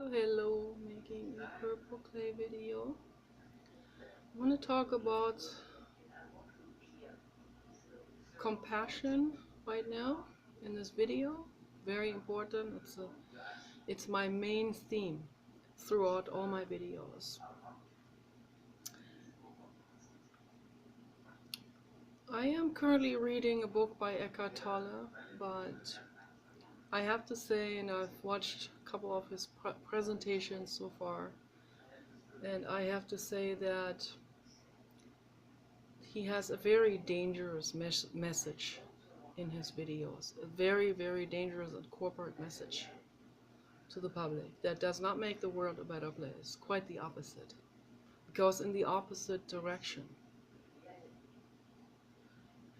Hello, making a purple clay video. I want to talk about compassion right now in this video. Very important. It's my main theme throughout all my videos. I am currently reading a book by Eckhart Tolle, but I have to say, and I've watched a couple of his presentations so far, and I have to say that he has a very dangerous message in his videos. A very, very dangerous and corporate message to the public that does not make the world a better place. Quite the opposite. It goes in the opposite direction.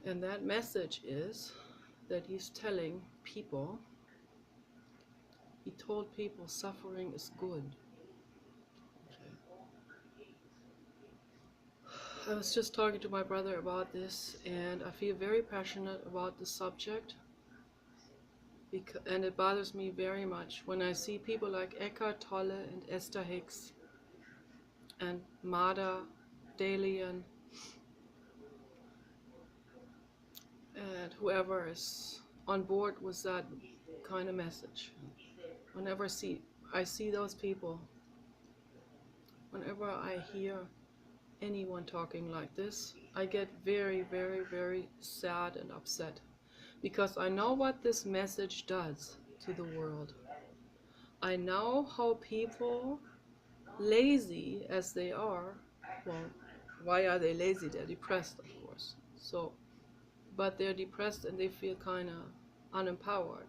And that message is that he's telling people, he told people suffering is good. I was just talking to my brother about this, and I feel very passionate about the subject, and it bothers me very much when I see people like Eckhart Tolle and Esther Hicks and Mada Dalian and whoever is on board with that kind of message. Whenever I see those people, whenever I hear anyone talking like this, I get very, very, very sad and upset, because I know what this message does to the world. I know how people, lazy as they are, well, why are they lazy? They're depressed, of course. But they're depressed and they feel kind of unempowered.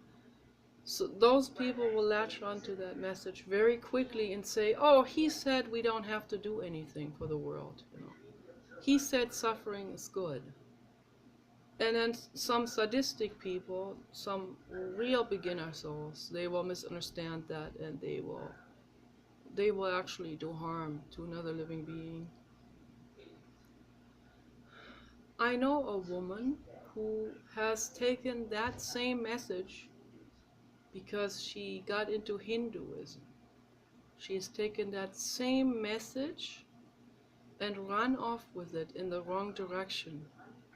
So those people will latch onto that message very quickly and say, "Oh, he said we don't have to do anything for the world. He said suffering is good." And then some sadistic people, some real beginner souls, they will misunderstand that, and they will actually do harm to another living being. I know a woman who has taken that same message because she got into Hinduism. She has taken that same message and run off with it in the wrong direction,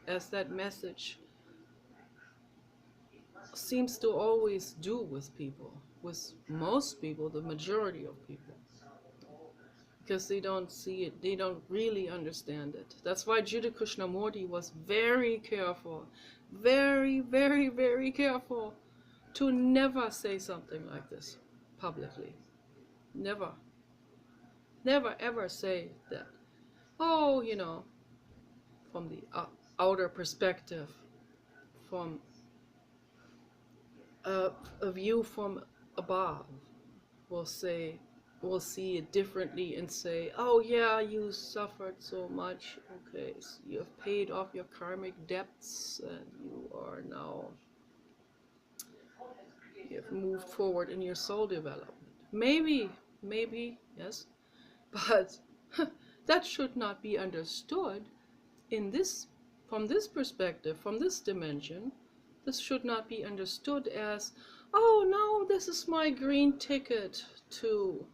as that message seems to always do with people, with most people, the majority of people, because they don't see it, they don't really understand it. That's why Jiddu Krishnamurti was very careful, very, very, very careful to never say something like this publicly. Never. Never ever say that, oh, from the outer perspective, from a view from above, will say, will see it differently and say, oh yeah, you suffered so much, okay, so you have paid off your karmic debts and you are now, you have moved forward in your soul development. Maybe, yes, but that should not be understood in this, from this perspective, from this dimension. This should not be understood as, oh no, this is my green ticket to,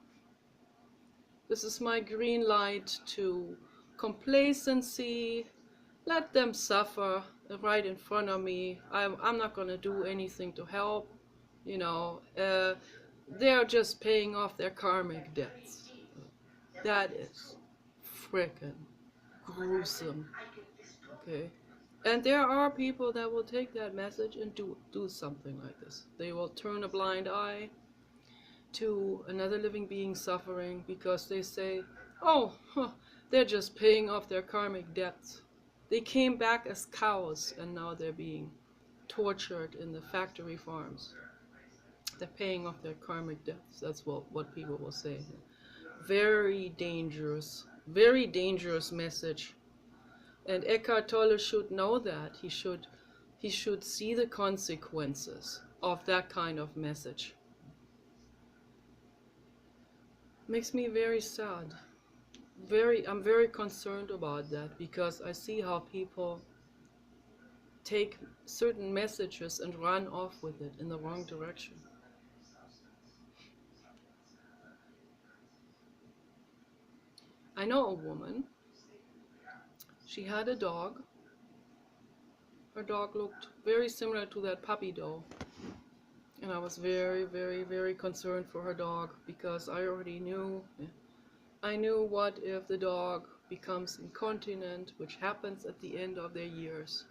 this is my green light to complacency. Let them suffer right in front of me. I'm not going to do anything to help. They're just paying off their karmic debts. That is frickin' gruesome. Okay? And there are people that will take that message and do something like this. They will turn a blind eye to another living being suffering because they say, oh, they're just paying off their karmic debts. They came back as cows and now they're being tortured in the factory farms. They're paying off their karmic debts. That's what people will say. Very dangerous message. And Eckhart Tolle should know that. He should see the consequences of that kind of message. Makes me very sad. I'm very concerned about that, because I see how people take certain messages and run off with it in the wrong direction. I know a woman. She had a dog. Her dog looked very similar to that puppy doll. And I was very, very, very concerned for her dog because I knew what if the dog becomes incontinent, which happens at the end of their years.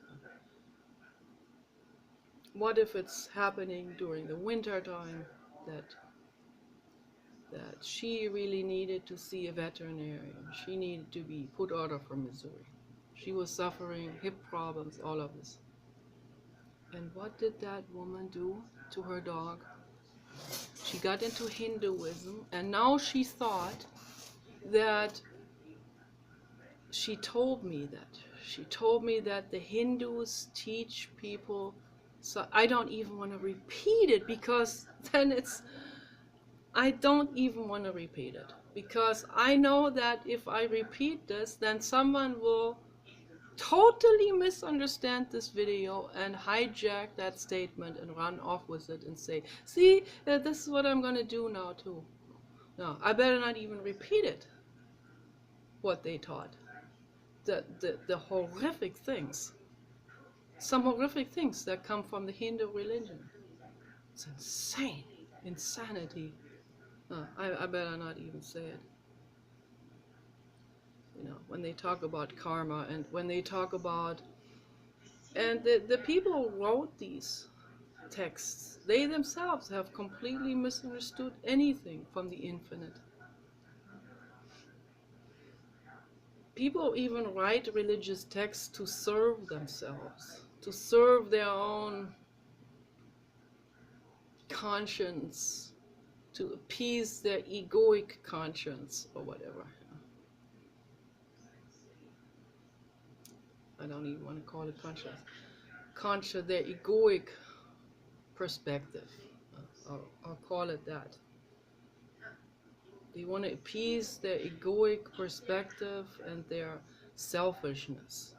What if it's happening during the winter time that she really needed to see a veterinarian. She needed to be put out of her misery. She was suffering hip problems, all of this. And what did that woman do to her dog? She got into Hinduism, and now she thought that she told me that the Hindus teach people. So I don't even want to repeat it because then I don't even want to repeat it because I know that if I repeat this, then someone will totally misunderstand this video and hijack that statement and run off with it and say, see, this is what I'm going to do now too. No, I better not even repeat it, what they taught. The horrific things. Some horrific things that come from the Hindu religion. It's insane. Insanity. No, I better not even say it. You know, when they talk about karma and when they talk about... And the people who wrote these texts, they themselves have completely misunderstood anything from the infinite. People even write religious texts to serve themselves, to serve their own conscience, to appease their egoic conscience or whatever. I don't even want to call it conscience, their egoic perspective. I'll call it that. They want to appease their egoic perspective and their selfishness.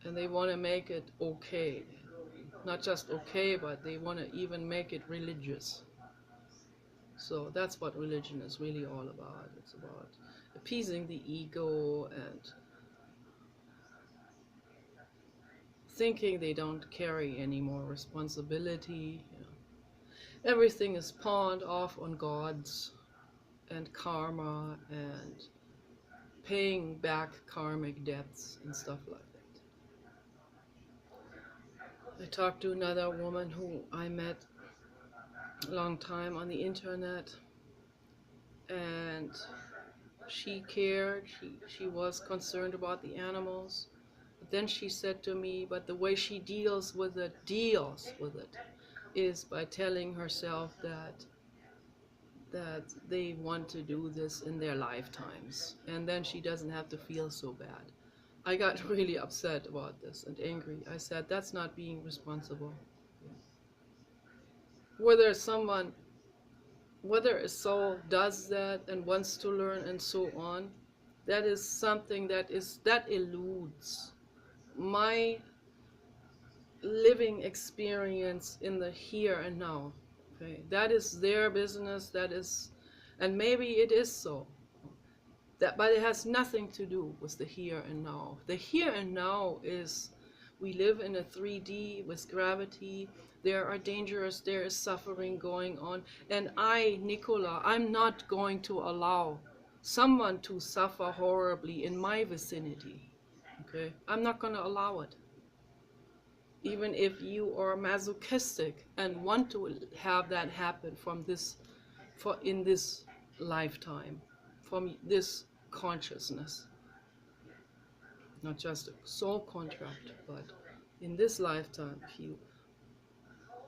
And they want to make it okay. Not just okay, but they want to even make it religious. So that's what religion is really all about. It's about appeasing the ego and thinking they don't carry any more responsibility. You know. Everything is pawned off on gods and karma and paying back karmic debts and stuff like that. I talked to another woman who I met a long time on the internet, and she cared, she was concerned about the animals. But then she said to me, but the way she deals with it is by telling herself that they want to do this in their lifetimes, and then she doesn't have to feel so bad. I got really upset about this and angry. I said, that's not being responsible. Whether a soul does that and wants to learn and so on, that is something that eludes my living experience in the here and now. Okay, that is their business. And maybe it is so. But it has nothing to do with the here and now. The here and now is, we live in a 3D with gravity. There is suffering going on. And Nicola, I'm not going to allow someone to suffer horribly in my vicinity. Okay? I'm not going to allow it. Even if you are masochistic and want to have that happen in this lifetime, from this consciousness, not just a soul contract, but in this lifetime, if you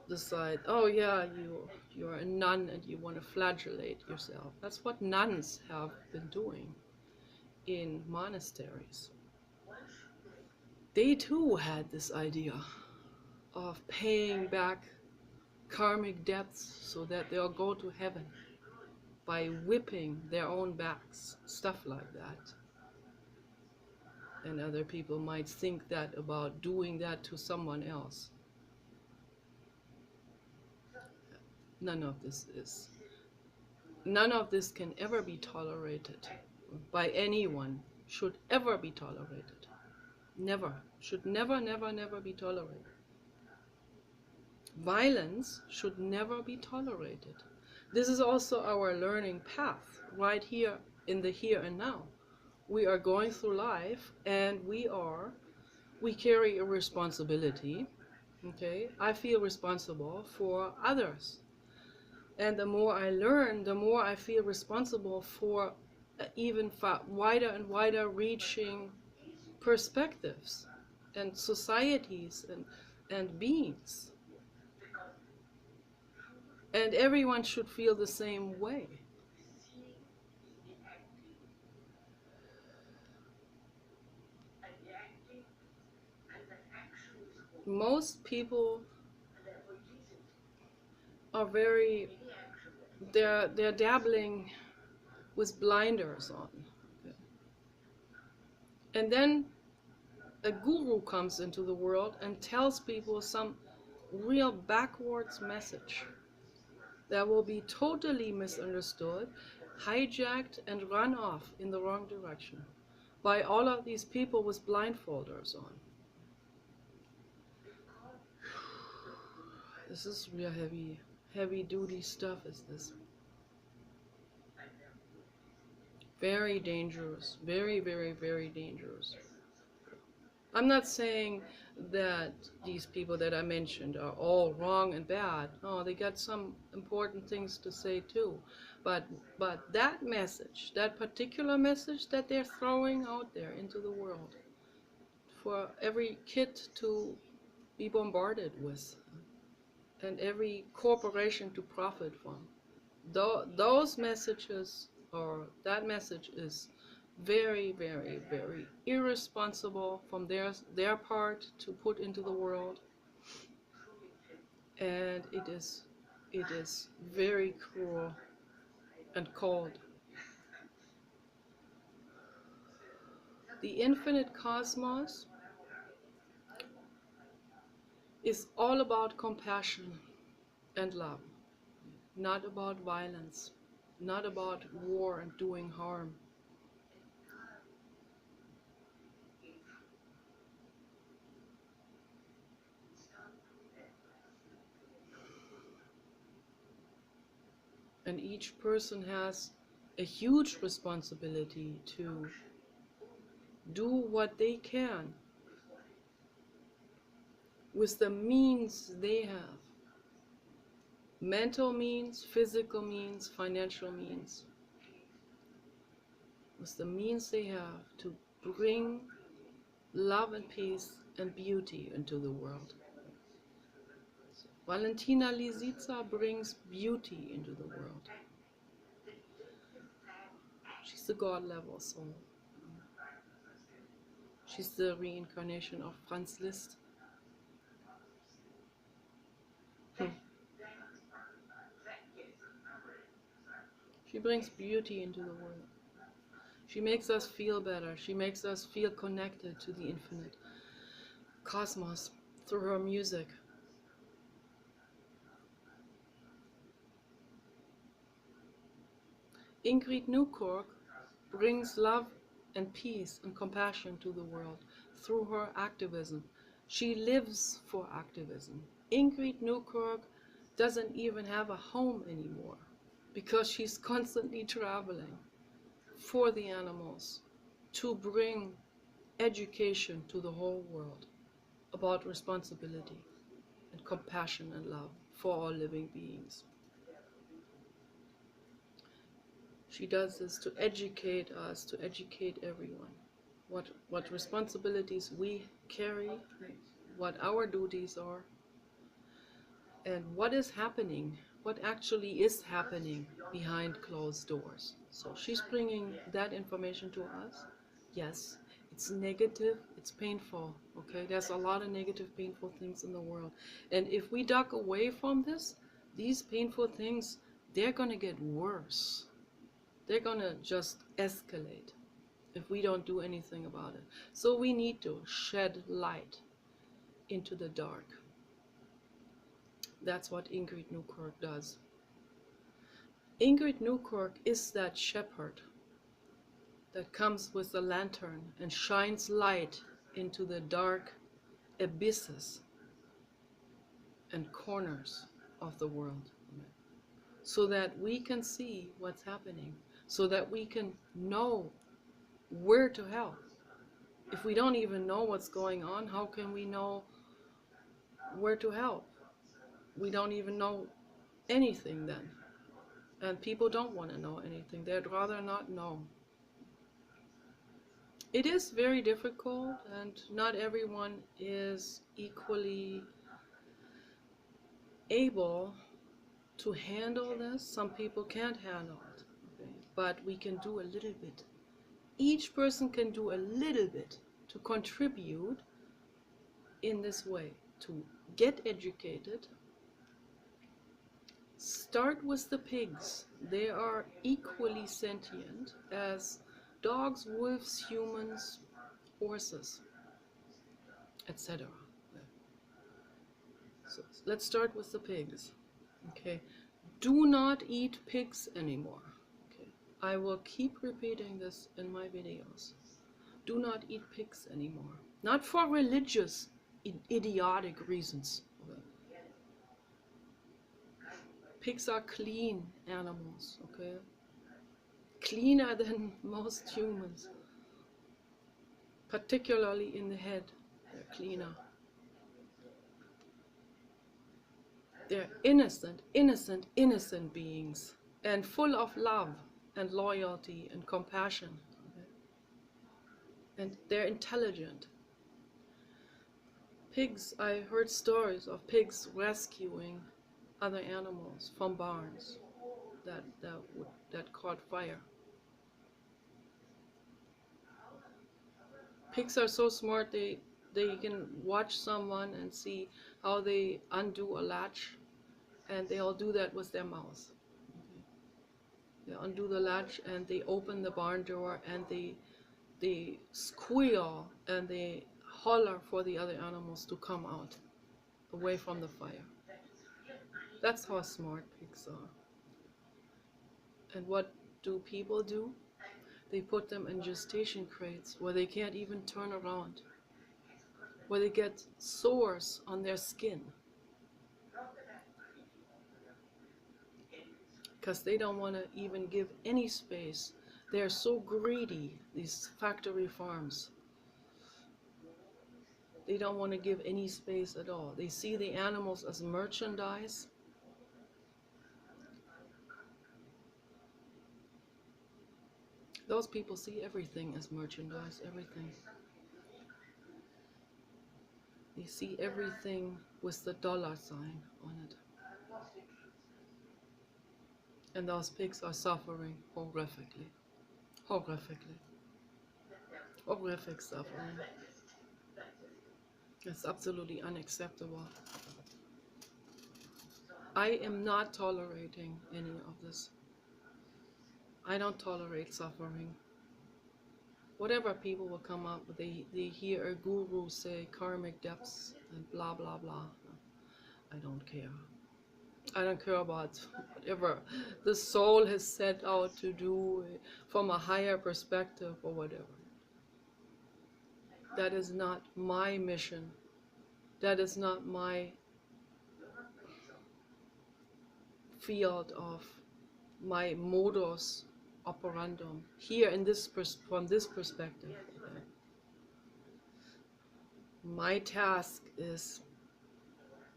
decide, oh yeah, you're a nun and you want to flagellate yourself. That's what nuns have been doing in monasteries. They too had this idea of paying back karmic debts so that they'll go to heaven by whipping their own backs, stuff like that. And other people might think that about doing that to someone else. None of this can ever be tolerated by anyone should ever be tolerated. Never. Should never, never, never be tolerated. Violence should never be tolerated. This is also our learning path, right here in the here and now. We are going through life and we carry a responsibility. Okay, I feel responsible for others. And the more I learn, the more I feel responsible for even wider and wider reaching perspectives and societies and beings. And everyone should feel the same way. Most people are they're dabbling with blinders on. And then a guru comes into the world and tells people some real backwards message that will be totally misunderstood, hijacked, and run off in the wrong direction by all of these people with blindfolders on. This is real heavy duty stuff, is this. Very dangerous, very, very, very dangerous. I'm not saying that these people that I mentioned are all wrong and bad. No, they got some important things to say too. But that message, that particular message that they're throwing out there into the world for every kid to be bombarded with and every corporation to profit from, those messages, or that message, is very, very, very irresponsible from their part to put into the world, and it is very cruel and cold. The infinite cosmos is all about compassion and love, not about violence, not about war and doing harm. And each person has a huge responsibility to do what they can with the means they have. Mental means, physical means, financial means. With the means they have to bring love and peace and beauty into the world. Valentina Lisitsa brings beauty into the world. She's the God level soul. She's the reincarnation of Franz Liszt. She brings beauty into the world. She makes us feel better. She makes us feel connected to the infinite cosmos through her music. Ingrid Newkirk brings love and peace and compassion to the world through her activism. She lives for activism. Ingrid Newkirk doesn't even have a home anymore because she's constantly traveling for the animals to bring education to the whole world about responsibility and compassion and love for all living beings. She does this to educate us, to educate everyone. What responsibilities we carry, what our duties are, and what is happening, what actually is happening behind closed doors. So she's bringing that information to us. Yes, it's negative, it's painful, okay? There's a lot of negative, painful things in the world. And if we duck away from this, these painful things, they're gonna get worse. They're gonna just escalate if we don't do anything about it. So we need to shed light into the dark. That's what Ingrid Newkirk does. Ingrid Newkirk is that shepherd that comes with a lantern and shines light into the dark abysses and corners of the world, so that we can see what's happening, so that we can know where to help. If we don't even know what's going on, how can we know where to help? We don't even know anything then. And people don't want to know anything. They'd rather not know. It is very difficult, and not everyone is equally able to handle this. Some people can't handle it, okay? But we can do a little bit. Each person can do a little bit to contribute in this way, to get educated. Start with the pigs. They are equally sentient as dogs, wolves, humans, horses, etc. So let's start with the pigs. Okay, do not eat pigs anymore. Okay, I will keep repeating this in my videos. Do not eat pigs anymore. Not for religious, idiotic reasons. Pigs are clean animals, okay? Cleaner than most humans. Particularly in the head, they're cleaner. They're innocent, innocent, innocent beings, and full of love and loyalty and compassion. Okay? And they're intelligent. Pigs, I heard stories of pigs rescuing other animals from barns that caught fire. Pigs are so smart, they can watch someone and see how they undo a latch, and they all do that with their mouths. Okay. They undo the latch and they open the barn door and they squeal and they holler for the other animals to come out, away from the fire. That's how smart pigs are. And what do people do? They put them in gestation crates where they can't even turn around, where they get sores on their skin, because they don't want to even give any space. They're so greedy, these factory farms. They don't want to give any space at all. They see the animals as merchandise. Those people see everything as merchandise, everything. They see everything with the dollar sign on it. And those pigs are suffering horrifically. Horrifically. Horrific suffering. It's absolutely unacceptable. I am not tolerating any of this. I don't tolerate suffering. Whatever people will come up with, they hear a guru say karmic depths and blah blah blah. I don't care. I don't care about whatever the soul has set out to do from a higher perspective or whatever. That is not my mission. That is not my field of my modus operandum here in this from this perspective. My task is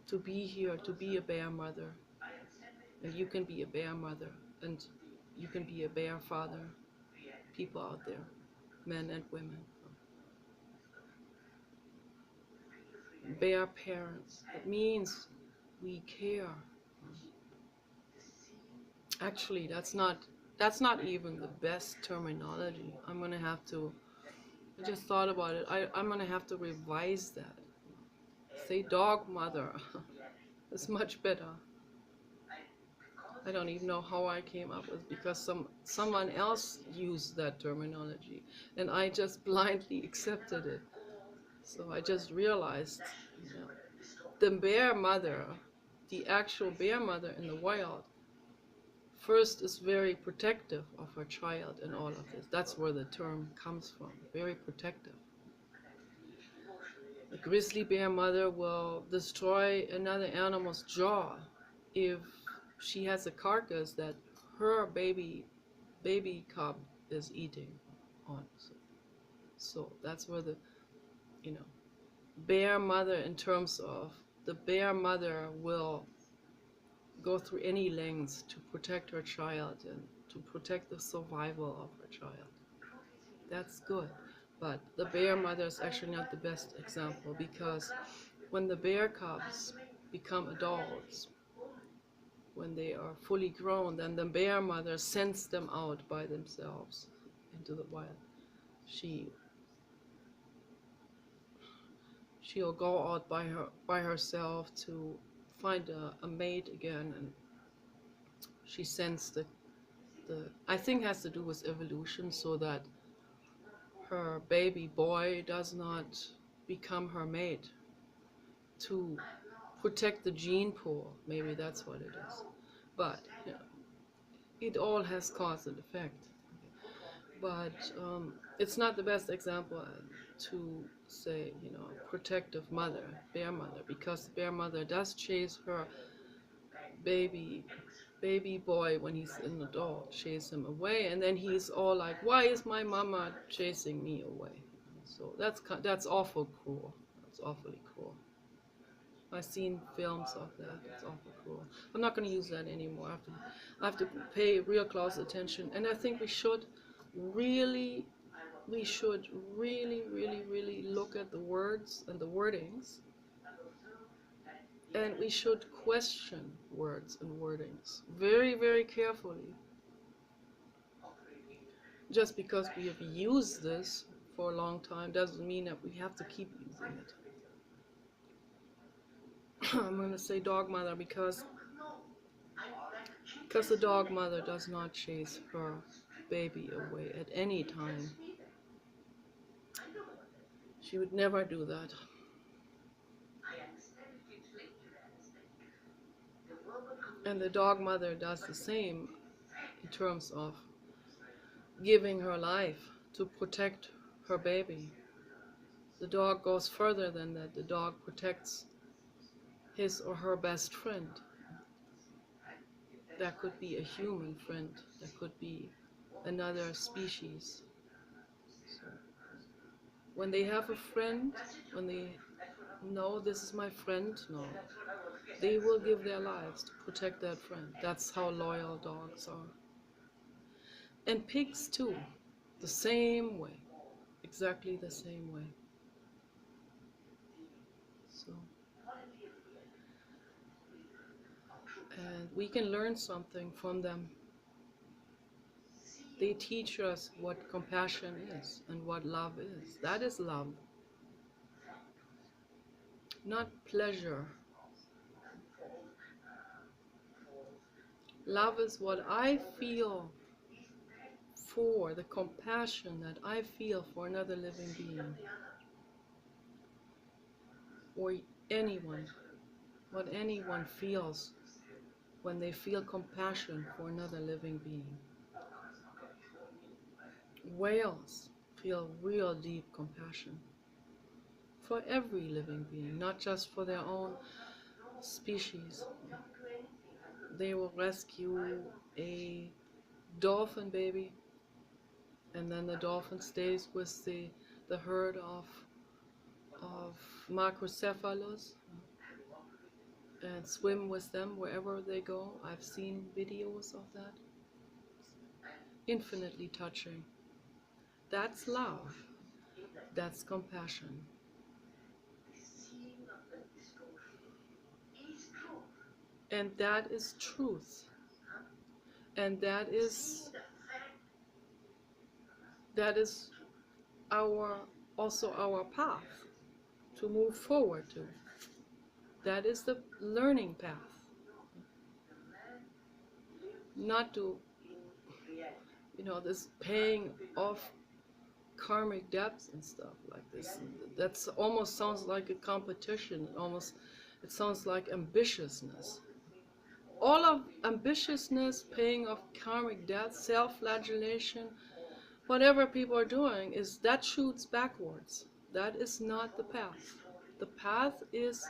to be here, to be a bear mother, and you can be a bear mother, and you can be a bear father. People out there, men and women, bear parents. It means we care. Actually, that's not even the best terminology. I'm gonna have to. I just thought about it. I'm gonna have to revise that. Say dog mother. It's much better. I don't even know how I came up with, because someone else used that terminology and I just blindly accepted it. So I just realized, you know, the bear mother, the actual bear mother in the wild, first is very protective of her child and all of this. That's where the term comes from, very protective. The grizzly bear mother will destroy another animal's jaw if she has a carcass that her baby cub is eating on. So that's where the, you know, bear mother, in terms of the bear mother will go through any lengths to protect her child and to protect the survival of her child. That's good. But the bear mother is actually not the best example, because when the bear cubs become adults, when they are fully grown, then the bear mother sends them out by themselves into the wild. She'll go out by herself to find a mate again, and she sends the I think has to do with evolution, so that her baby boy does not become her mate, to protect the gene pool. Maybe that's what it is. But you know, it all has cause and effect. But it's not the best example to say, you know, protective mother, bear mother, because the bear mother does chase her baby boy when he's an adult, chase him away, and then he's all like, why is my mama chasing me away? So that's awful cruel. That's awfully cruel. I've seen films of that. It's awful cruel. I'm not going to use that anymore. I have to pay real close attention, and I think we should really really look at the words and the wordings, and we should question words and wordings very carefully. Just because we have used this for a long time doesn't mean that we have to keep using it. I'm going to say dog mother because the dog mother does not chase her baby away at any time. She would never do that. And the dog mother does the same in terms of giving her life to protect her baby. The dog goes further than that. The dog protects his or her best friend. That could be a human friend. That could be another species. So when they have a friend, when they know this is my friend, no, they will give their lives to protect that friend. That's how loyal dogs are. And pigs too, the same way, exactly the same way. So, and we can learn something from them. They teach us what compassion is and what love is. That is love, not pleasure. Love is what I feel for, the compassion that I feel for another living being, or anyone, what anyone feels when they feel compassion for another living being. Whales feel real deep compassion for every living being, not just for their own species. They will rescue a dolphin baby, and then the dolphin stays with the herd of macrocephalus and swim with them wherever they go. I've seen videos of that. Infinitely touching. That's love. That's compassion. And that is truth. And that is also our path to move forward to. That is the learning path. Not to, this paying off karmic debts and stuff like this. That's almost sounds like a competition. It sounds like ambitiousness. all of ambitiousness, paying of karmic debt, self-flagellation, whatever people are doing, is that shoots backwards. That is not the path. The path is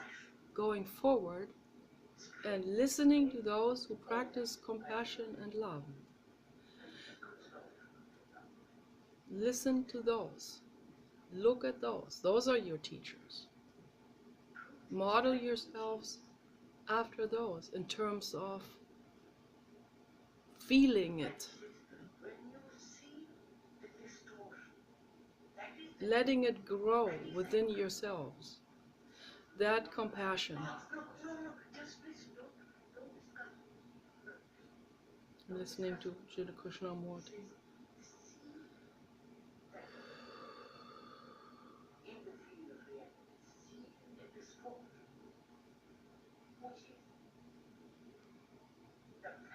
going forward and listening to those who practice compassion and love. Listen to those. Look at those. Those are your teachers. Model yourselves after those in terms of feeling it, letting it grow within yourselves. That compassion. I'm listening to Jiva Krishnamurti.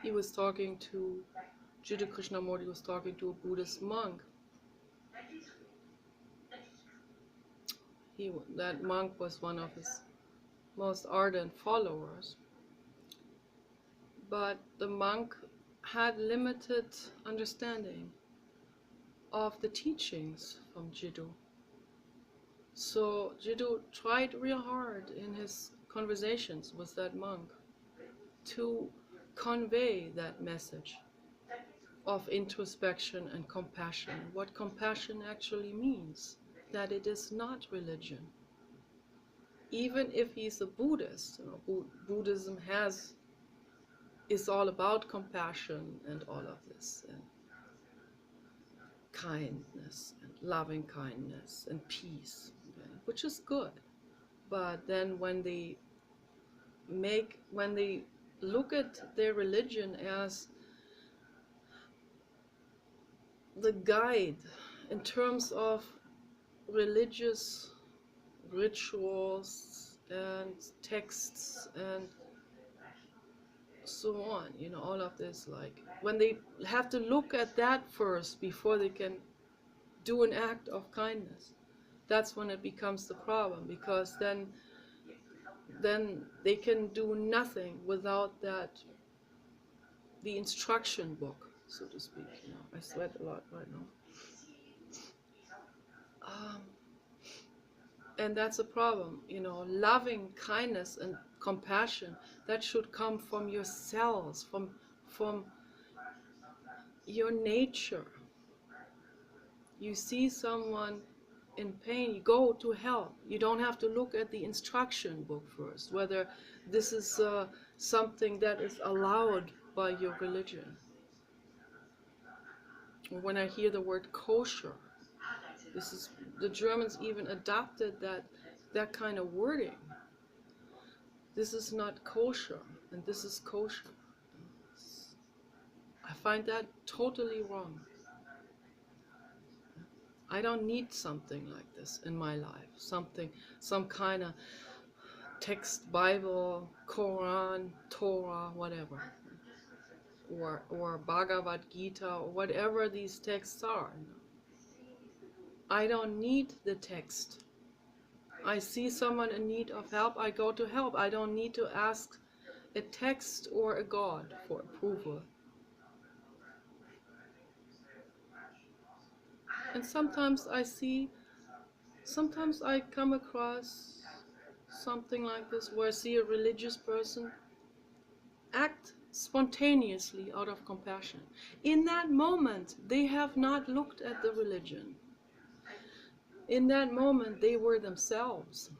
He was talking to, Jiva Krishnamurti was talking to a Buddhist monk. That monk was one of his most ardent followers. But the monk had limited understanding of the teachings from Jiddu. So Jiddu tried real hard in his conversations with that monk to convey that message of introspection and compassion, what compassion actually means, that it is not religion. Even if he's a Buddhist, Buddhism is all about compassion and all of this, and kindness and loving kindness and peace, okay, which is good. But then when they look at their religion as the guide in terms of religious rituals and texts and so on, all of this, like when they have to look at that first before they can do an act of kindness, that's when it becomes the problem, because then they can do nothing without that, the instruction book, so to speak. I sweat a lot right now. And that's a problem, loving kindness and compassion, that should come from yourselves, from your nature. You see someone in pain, you go to help. You don't have to look at the instruction book first, whether this is something that is allowed by your religion. When I hear the word kosher, the Germans even adopted that kind of wording. This is not kosher, and this is kosher. I find that totally wrong. I don't need something like this in my life. Some kind of text, Bible, Quran, Torah, whatever. Or Bhagavad Gita, or whatever these texts are. I don't need the text. I see someone in need of help, I go to help. I don't need to ask a text or a God for approval. And sometimes I come across something like this, where I see a religious person act spontaneously out of compassion. In that moment, they have not looked at the religion. In that moment, they were themselves.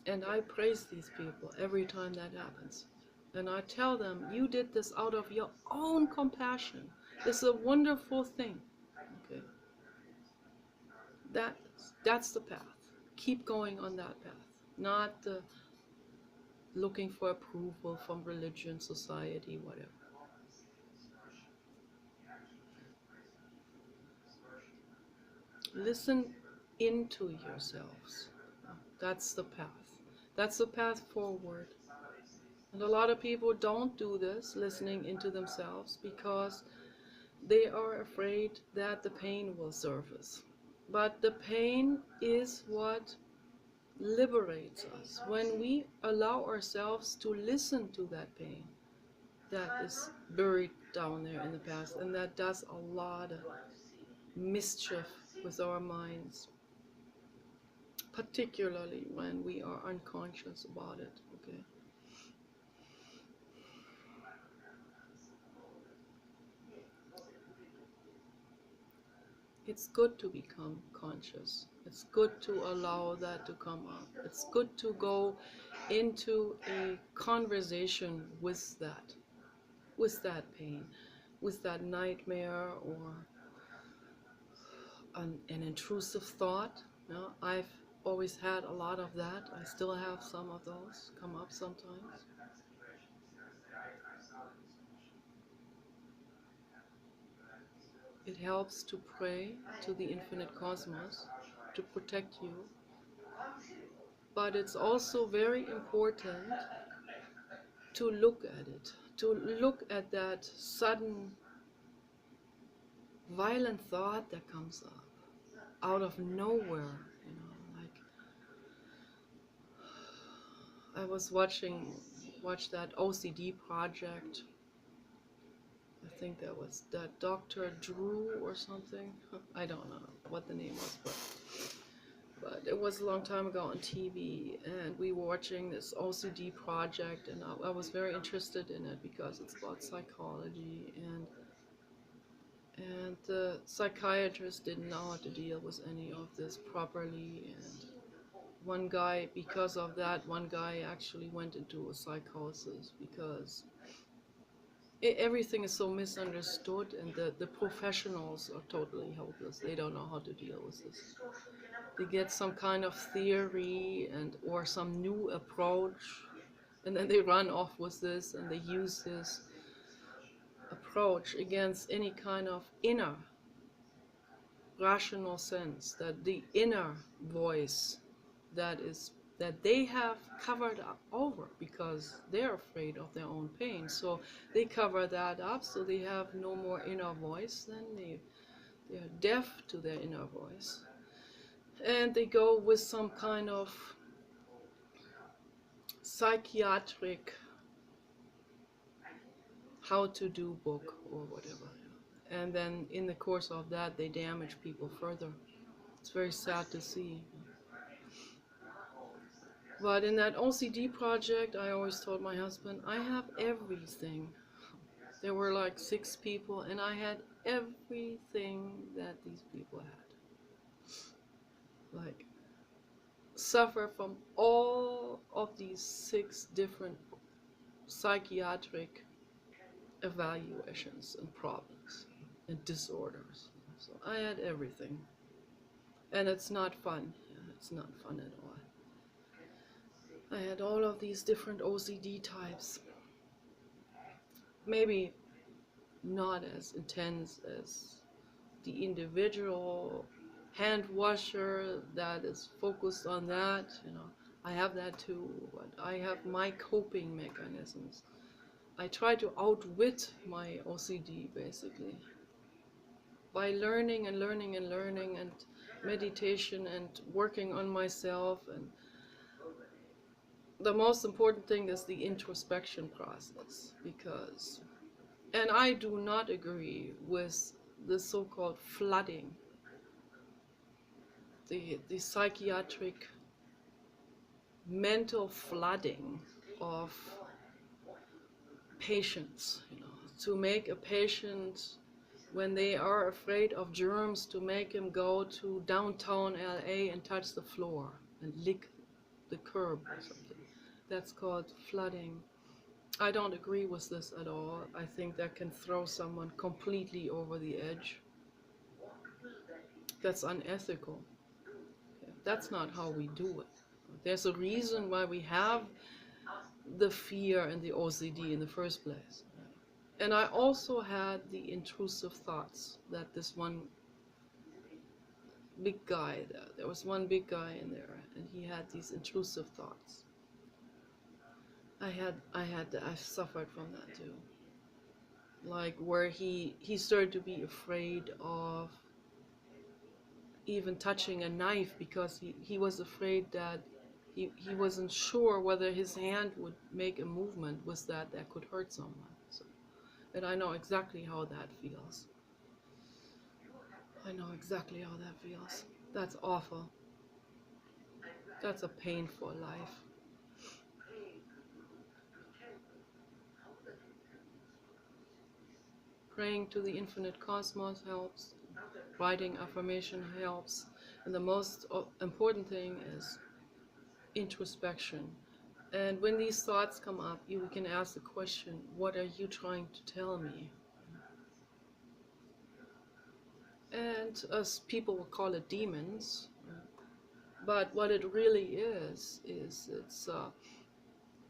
And I praise these people every time that happens. And I tell them, you did this out of your own compassion. It's a wonderful thing. Okay. That's the path. Keep going on that path. Not looking for approval from religion, society, whatever. Listen into yourselves. That's the path. That's the path forward. And a lot of people don't do this, listening into themselves, because they are afraid that the pain will surface. But the pain is what liberates us. When we allow ourselves to listen to that pain, that is buried down there in the past, and that does a lot of mischief with our minds, particularly when we are unconscious about it. Okay. It's good to become conscious. It's good to allow that to come up. It's good to go into a conversation with that pain, with that nightmare, or an intrusive thought. You know, I've always had a lot of that. I still have some of those come up sometimes. It helps to pray to the infinite cosmos to protect you. But it's also very important to look at it, to look at that sudden violent thought that comes up out of nowhere, you know, like I was watched that OCD project. I think that was that Dr. Drew or something. I don't know what the name was, but it was a long time ago on TV, and we were watching this OCD project, and I was very interested in it because it's about psychology, and the psychiatrist didn't know how to deal with any of this properly, and one guy, because of that, one guy actually went into a psychosis because everything is so misunderstood, and the professionals are totally helpless. They don't know how to deal with this. They get some kind of theory or some new approach, and then they run off with this, and they use this approach against any kind of inner rational sense, that the inner voice that they have covered over because they're afraid of their own pain. So they cover that up, so they have no more inner voice. Then they're deaf to their inner voice, and they go with some kind of psychiatric how to do book or whatever, and then in the course of that they damage people further. It's very sad to see. But in that OCD project, I always told my husband, I have everything. There were like 6 people, and I had everything that these people had. Like, suffer from all of these 6 different psychiatric evaluations and problems and disorders. So I had everything. And it's not fun. It's not fun at all. I had all of these different OCD types. Maybe not as intense as the individual hand washer that is focused on that, you know. I have that too, but I have my coping mechanisms. I try to outwit my OCD basically by learning and learning and learning, and meditation and working on myself. And the most important thing is the introspection process, because, and I do not agree with the so-called flooding, the psychiatric mental flooding of patients, you know, to make a patient, when they are afraid of germs, to make him go to downtown LA and touch the floor and lick the curb or something. That's called flooding. I don't agree with this at all. I think that can throw someone completely over the edge. That's unethical. That's not how we do it. There's a reason why we have the fear and the OCD in the first place. And I also had the intrusive thoughts that this one big guy there was one big guy in there, and he had these intrusive thoughts. I've suffered from that too. Like where he started to be afraid of even touching a knife because he was afraid that he wasn't sure whether his hand would make a movement with that could hurt someone. So And I know exactly how that feels. I know exactly how that feels. That's awful. That's a painful life. Praying to the infinite cosmos helps. Writing affirmation helps. And the most important thing is introspection. And when these thoughts come up, you can ask the question, what are you trying to tell me? And as people will call it demons, but what it really is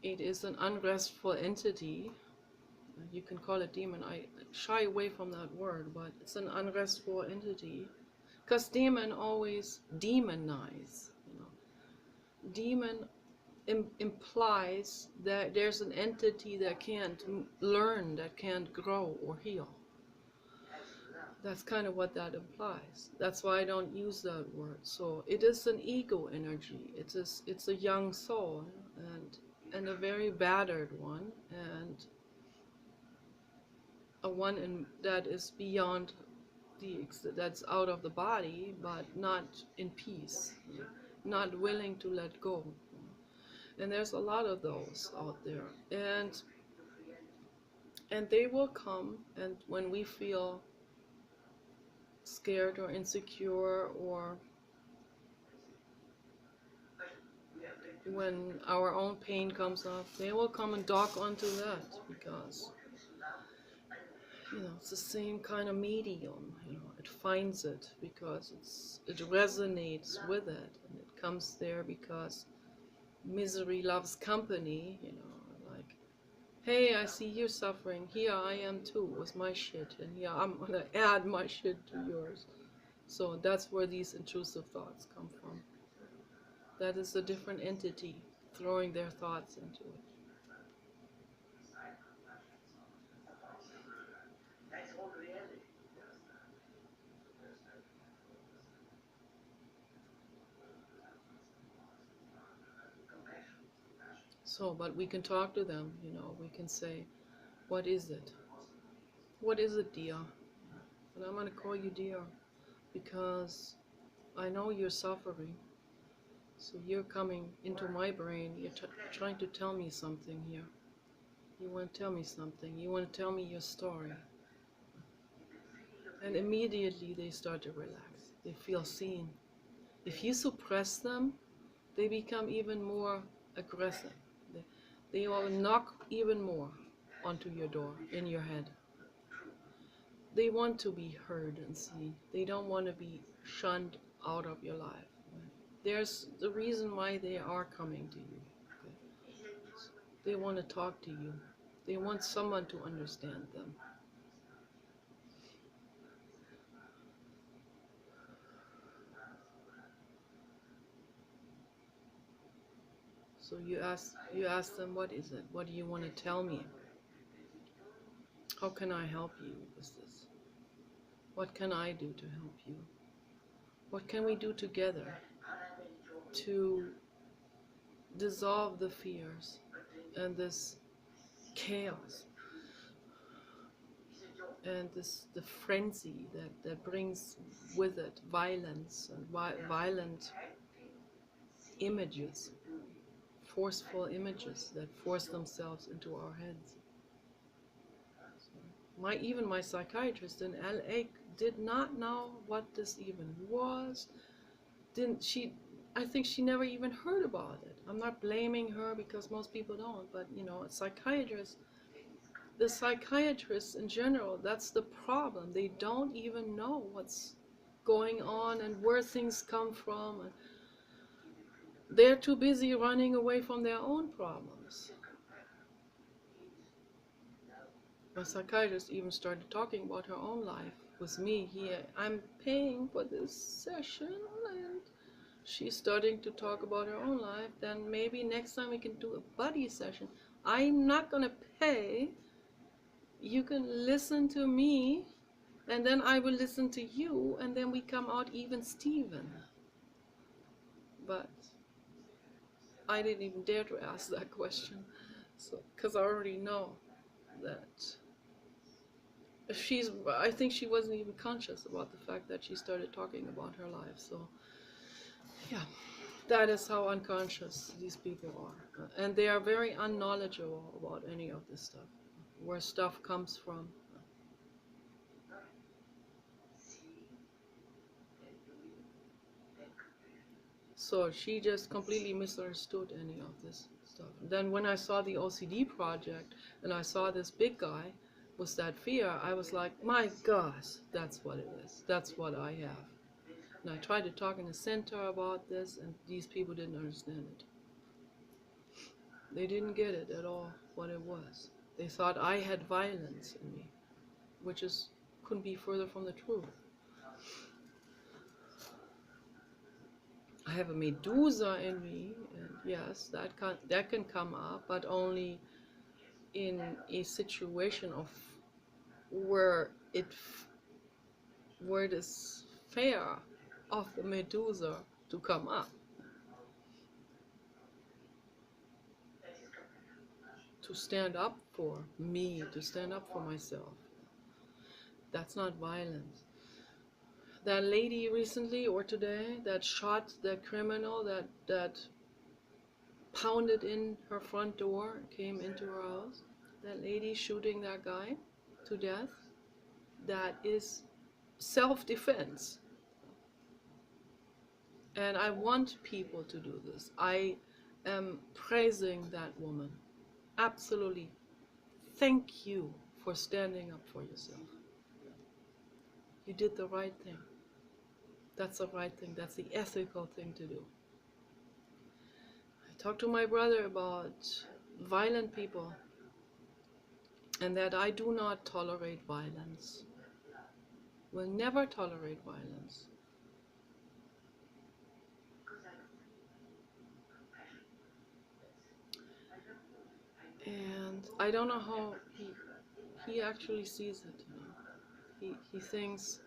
it is an unrestful entity. You can call it demon. I shy away from that word, but it's an unrestful entity. Because demon always demonize. Demon implies that there's an entity that can't learn, that can't grow or heal. That's kind of what that implies. That's why I don't use that word. So it is an ego energy. It's a young soul, and a very battered one, and a one that is beyond that's out of the body, but not in peace, not willing to let go. And there's a lot of those out there, and they will come, and when we feel scared or insecure, or when our own pain comes up, they will come and dock onto that, because it's the same kind of medium. It finds it because it resonates with it, and it comes there because misery loves company. Like, hey, I see you suffering. Here I am too with my shit, and here I'm gonna add my shit to yours. So that's where these intrusive thoughts come from. That is a different entity throwing their thoughts into it. So, but we can talk to them, we can say, what is it? What is it, dear? And I'm going to call you dear because I know you're suffering. So you're coming into my brain. You're trying to tell me something here. You want to tell me something. You want to tell me your story. And immediately they start to relax. They feel seen. If you suppress them, they become even more aggressive. They will knock even more onto your door, in your head. They want to be heard and seen. They don't want to be shunned out of your life. There's the reason why they are coming to you. Okay? They want to talk to you. They want someone to understand them. So you ask them, what is it? What do you want to tell me? How can I help you with this? What can I do to help you? What can we do together to dissolve the fears and this chaos and the frenzy that brings with it violence and violent images, forceful images that force themselves into our heads. Even my psychiatrist in LA did not know what this even was. I think she never even heard about it. I'm not blaming her because most people don't, but the psychiatrists in general, that's the problem. They don't even know what's going on and where things come from. And they're too busy running away from their own problems. My psychiatrist even started talking about her own life with me here. I'm paying for this session, and she's starting to talk about her own life. Then maybe next time we can do a buddy session. I'm not gonna pay. You can listen to me, and then I will listen to you, and then we come out even Steven. But I didn't even dare to ask that question, so because I already know that I think she wasn't even conscious about the fact that she started talking about her life. So yeah, that is how unconscious these people are. And they are very unknowledgeable about any of this stuff, where stuff comes from. So she just completely misunderstood any of this stuff. Then when I saw the OCD project and I saw this big guy with that fear, I was like, my gosh, that's what it is. That's what I have. And I tried to talk in the center about this, and these people didn't understand it. They didn't get it at all, what it was. They thought I had violence in me, which is couldn't be further from the truth. I have a Medusa in me, and yes, that can come up, but only in a situation of where it is fair of the Medusa to come up, to stand up for me, to stand up for myself. That's not violence. That lady recently or today that shot that criminal that pounded in her front door, came into her house, that lady shooting that guy to death, that is self-defense. And I want people to do this. I am praising that woman. Absolutely. Thank you for standing up for yourself. You did the right thing. That's the right thing. That's the ethical thing to do. I talked to my brother about violent people and that I do not tolerate violence. Will never tolerate violence. And I don't know how he actually sees it. You know? He thinks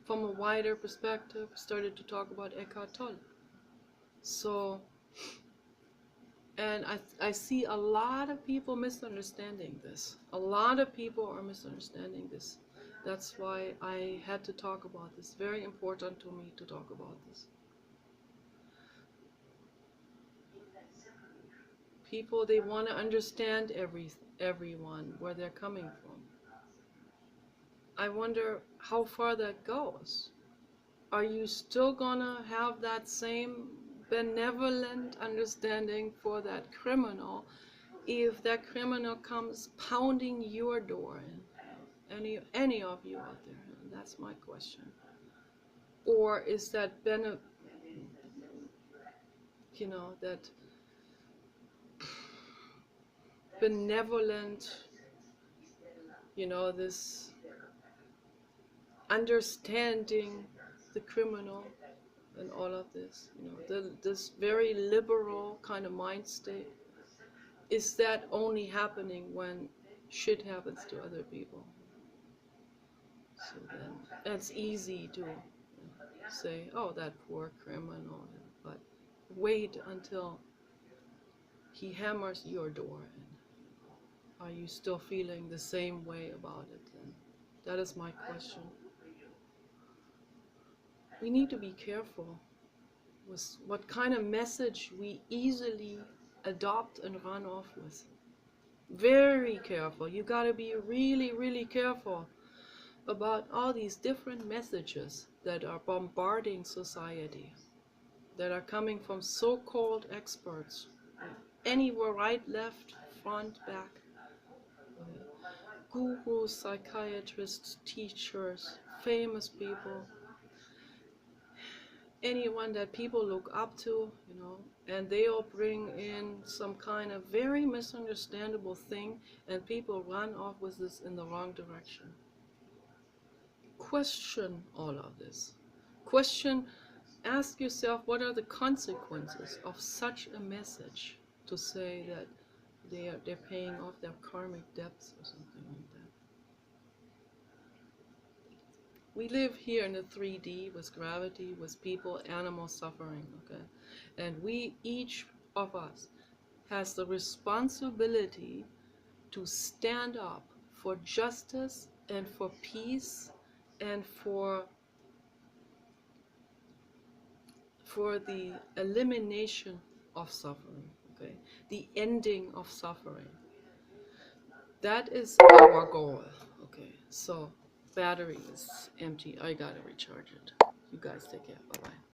from a wider perspective, started to talk about Eckhart Tolle. So, and I see a lot of people misunderstanding this. A lot of people are misunderstanding this. That's why I had to talk about this. Very important to me to talk about this. People, they want to understand everyone, where they're coming from. I wonder how far that goes. Are you still gonna have that same benevolent understanding for that criminal if that criminal comes pounding your door in? Any of you out there? That's my question. Or is that that benevolent, this understanding the criminal and all of this, this very liberal kind of mind state, is that only happening when shit happens to other people? So then it's easy to say, oh, that poor criminal, but wait until he hammers your door in. Are you still feeling the same way about it? And that is my question. We need to be careful with what kind of message we easily adopt and run off with. Very careful. You gotta be really, really careful about all these different messages that are bombarding society, that are coming from so-called experts, anywhere, right, left, front, back, gurus, psychiatrists, teachers, famous people, anyone that people look up to, and they all bring in some kind of very misunderstandable thing, and people run off with this in the wrong direction. Question all of this. Ask yourself, what are the consequences of such a message, to say that they're paying off their karmic debts or something like that. We live here in the 3D with gravity, with people, animals suffering, okay? And each of us has the responsibility to stand up for justice and for peace and for the elimination of suffering, okay? The ending of suffering. That is our goal, okay? So battery is empty. I gotta recharge it. You guys take care. Bye-bye.